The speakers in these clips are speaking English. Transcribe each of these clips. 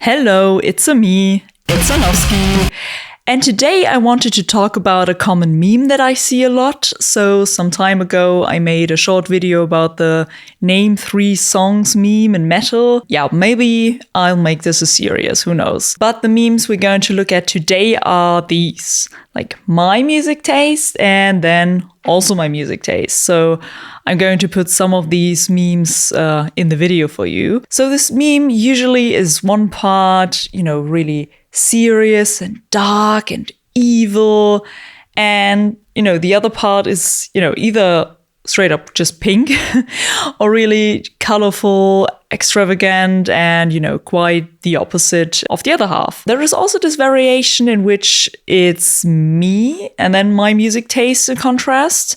Hello, it's me, Itzanowski. And today I wanted to talk about a common meme that I see a lot. So some time ago, I made a short video about the name 3 songs meme in metal. Yeah, maybe I'll make this a series, who knows. But the memes we're going to look at today are these, like my music taste and then also my music taste. So I'm going to put some of these memes in the video for you. So this meme usually is one part, really serious and dark and evil. And, the other part is, either straight up just pink or really colorful, extravagant, and, quite the opposite of the other half. There is also this variation in which it's me and then my music taste in contrast.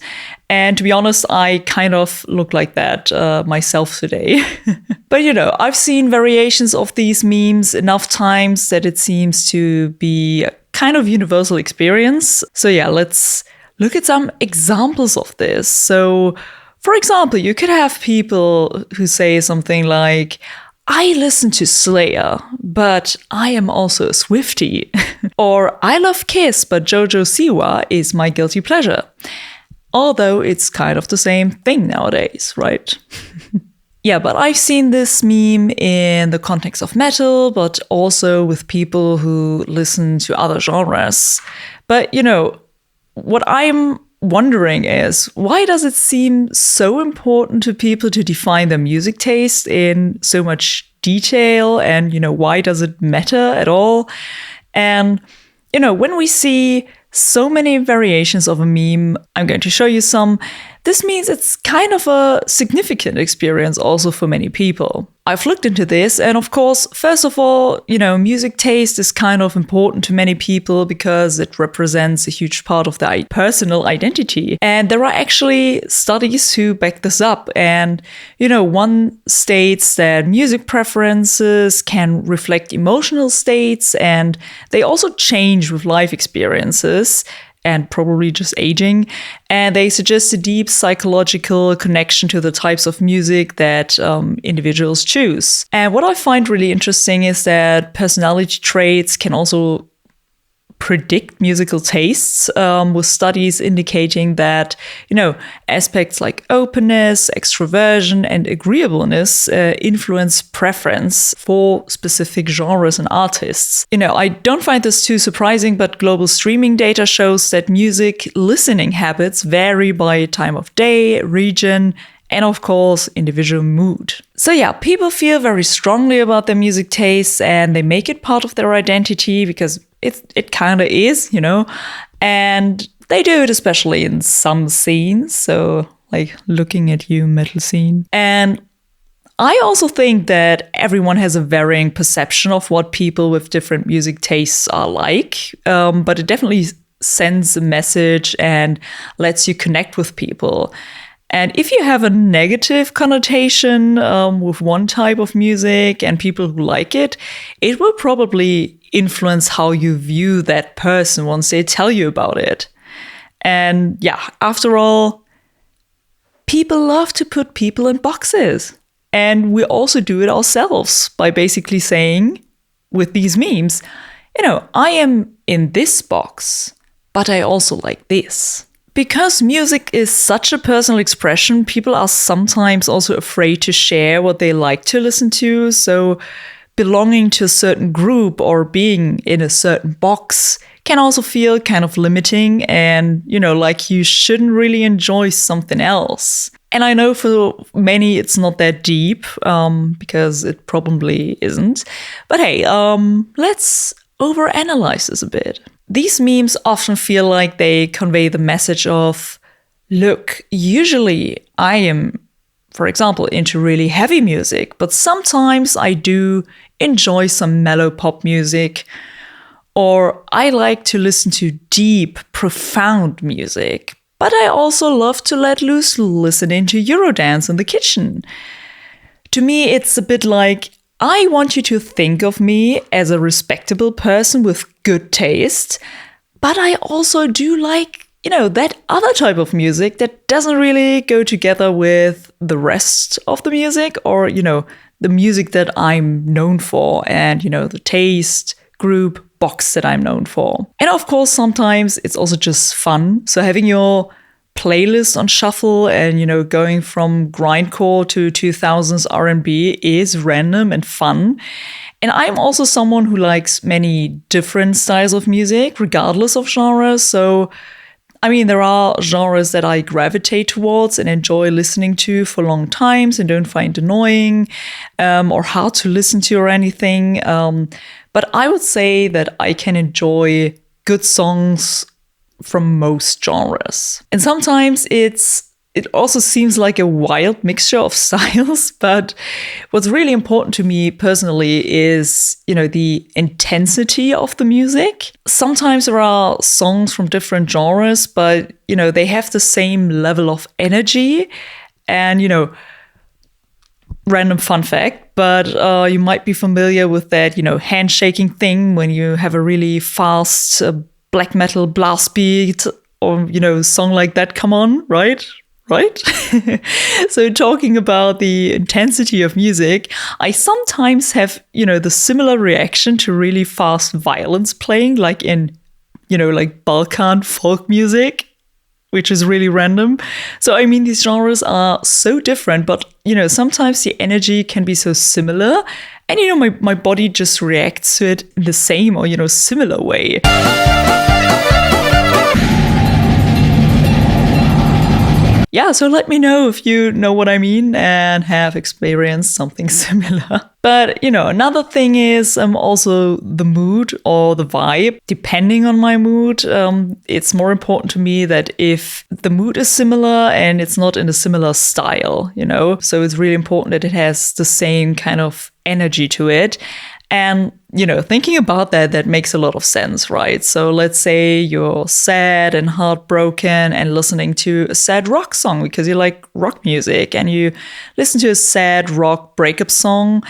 And to be honest, I kind of look like that myself today. But, I've seen variations of these memes enough times that it seems to be a kind of universal experience. So yeah, let's look at some examples of this. So, for example, you could have people who say something like, I listen to Slayer, but I am also a Swiftie. Or, I love Kiss, but Jojo Siwa is my guilty pleasure. Although it's kind of the same thing nowadays, right? Yeah, but I've seen this meme in the context of metal, but also with people who listen to other genres. But, what I'm wondering is, why does it seem so important to people to define their music taste in so much detail? And, why does it matter at all? And, when we see so many variations of a meme, I'm going to show you some. This means it's kind of a significant experience also for many people. I've looked into this, and of course, first of all, music taste is kind of important to many people because it represents a huge part of their personal identity. And there are actually studies who back this up. And, one states that music preferences can reflect emotional states, and they also change with life experiences and probably just aging. And they suggest a deep psychological connection to the types of music that individuals choose. And what I find really interesting is that personality traits can also predict musical tastes, with studies indicating that, aspects like openness, extroversion, and agreeableness influence preference for specific genres and artists. I don't find this too surprising, but global streaming data shows that music listening habits vary by time of day, region, and of course, individual mood. So yeah, people feel very strongly about their music tastes and they make it part of their identity because it kind of is, and they do it especially in some scenes. So like looking at you, metal scene. And I also think that everyone has a varying perception of what people with different music tastes are like, but it definitely sends a message and lets you connect with people. And if you have a negative connotation with one type of music and people who like it, it will probably influence how you view that person once they tell you about it. And yeah, after all, people love to put people in boxes. And we also do it ourselves by basically saying, with these memes, I am in this box, but I also like this. Because music is such a personal expression, people are sometimes also afraid to share what they like to listen to. So belonging to a certain group or being in a certain box can also feel kind of limiting and, like you shouldn't really enjoy something else. And I know for many it's not that deep, because it probably isn't. But hey, let's overanalyze this a bit. These memes often feel like they convey the message of, look, usually I am, for example, into really heavy music, but sometimes I do enjoy some mellow pop music, or I like to listen to deep, profound music, but I also love to let loose listening to Eurodance in the kitchen. To me, it's a bit like, I want you to think of me as a respectable person with good taste, but I also do like, that other type of music that doesn't really go together with the rest of the music or, the music that I'm known for and, the taste, group, box that I'm known for. And of course, sometimes it's also just fun. So having your playlist on shuffle and, going from grindcore to 2000s R&B is random and fun. And I'm also someone who likes many different styles of music, regardless of genres. So, there are genres that I gravitate towards and enjoy listening to for long times and don't find annoying or hard to listen to or anything. But I would say that I can enjoy good songs from most genres. And sometimes it also seems like a wild mixture of styles, but what's really important to me personally is, the intensity of the music. Sometimes there are songs from different genres, but, they have the same level of energy. And, random fun fact, but you might be familiar with that, handshaking thing when you have a really fast black metal blast beat or, song like that come on, right? Right? So talking about the intensity of music, I sometimes have, the similar reaction to really fast violence playing, like in, like Balkan folk music, which is really random. So, these genres are so different, but, sometimes the energy can be so similar. And, my body just reacts to it in the same or, similar way. Yeah, so let me know if you know what I mean and have experienced something similar. But, another thing is also the mood or the vibe. Depending on my mood, it's more important to me that if the mood is similar and it's not in a similar style, So it's really important that it has the same kind of energy to it. And, thinking about that makes a lot of sense, right? So let's say you're sad and heartbroken and listening to a sad rock song because you like rock music and you listen to a sad rock breakup song.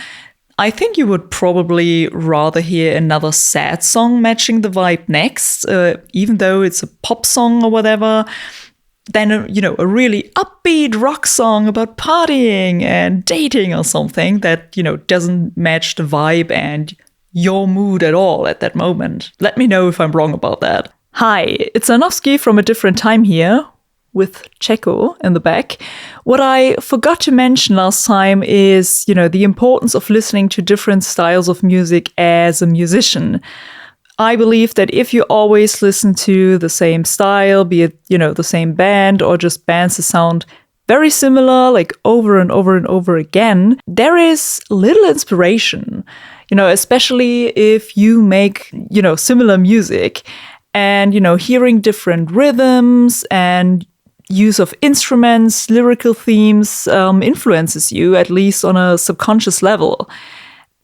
I think you would probably rather hear another sad song matching the vibe next, even though it's a pop song or whatever, than a really upbeat rock song about partying and dating or something that, doesn't match the vibe and your mood at all at that moment. Let me know if I'm wrong about that. Hi, it's itzanowski from A Different Time here with Checo in the back. What I forgot to mention last time is, the importance of listening to different styles of music as a musician. I believe that if you always listen to the same style, be it, the same band or just bands that sound very similar, like over and over and over again, there is little inspiration, especially if you make, similar music and, hearing different rhythms and use of instruments, lyrical themes influences you, at least on a subconscious level.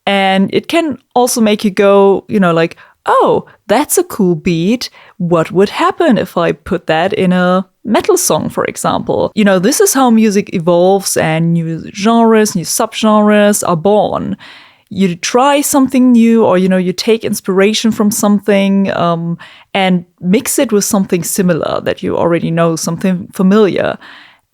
And it can also make you go, like, oh, that's a cool beat. What would happen if I put that in a metal song, for example? This is how music evolves and new genres, new subgenres are born. You try something new or, you take inspiration from something and mix it with something similar that you already know, something familiar.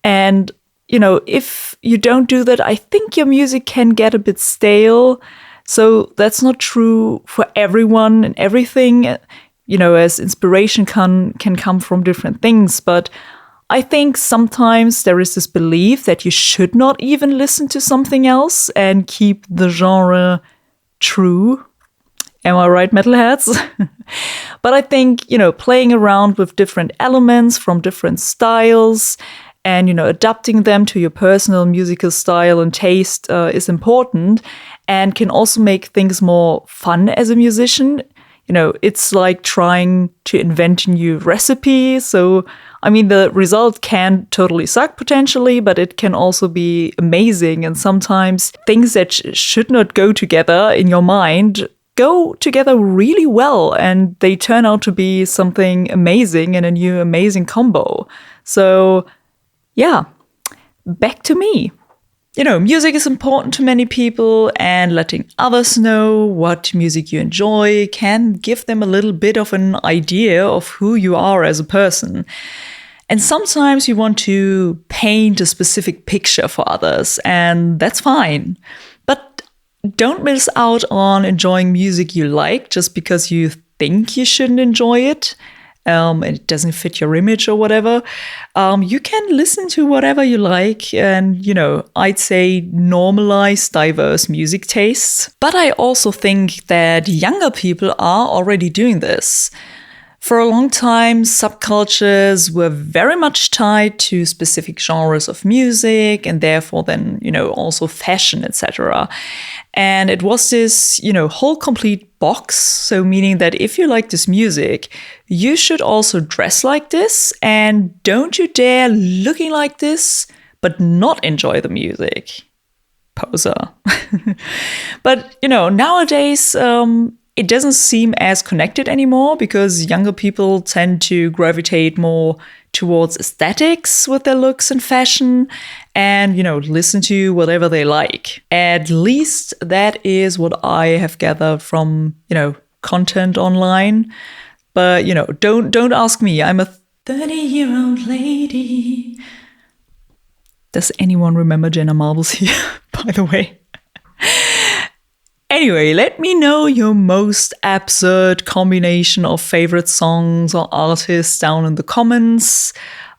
And, if you don't do that, I think your music can get a bit stale. So that's not true for everyone and everything, as inspiration can come from different things. But I think sometimes there is this belief that you should not even listen to something else and keep the genre true. Am I right, metalheads? But I think, playing around with different elements from different styles and, adapting them to your personal musical style and taste is important and can also make things more fun as a musician. It's like trying to invent a new recipe. So, the result can totally suck potentially, but it can also be amazing. And sometimes things that should not go together in your mind go together really well and they turn out to be something amazing and a new amazing combo. So, yeah, back to me. Music is important to many people, and letting others know what music you enjoy can give them a little bit of an idea of who you are as a person. And sometimes you want to paint a specific picture for others, and that's fine. But don't miss out on enjoying music you like just because you think you shouldn't enjoy it. And it doesn't fit your image or whatever. You can listen to whatever you like and, I'd say normalize diverse music tastes. But I also think that younger people are already doing this. For a long time, subcultures were very much tied to specific genres of music and therefore then, also fashion, etc. And it was this, whole complete box. So meaning that if you like this music, you should also dress like this and don't you dare looking like this, but not enjoy the music. Poser. But, nowadays, it doesn't seem as connected anymore because younger people tend to gravitate more towards aesthetics with their looks and fashion and, listen to whatever they like. At least that is what I have gathered from, content online. But, don't ask me. I'm a 30-year-old lady. Does anyone remember Jenna Marbles here, by the way? Anyway, let me know your most absurd combination of favorite songs or artists down in the comments.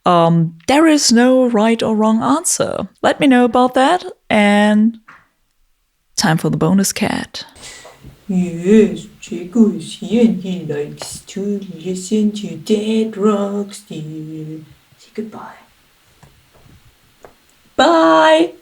There is no right or wrong answer. Let me know about that, and time for the bonus cat. Yes, Chico is here and he likes to listen to Dead Rock Steel. Say goodbye. Bye!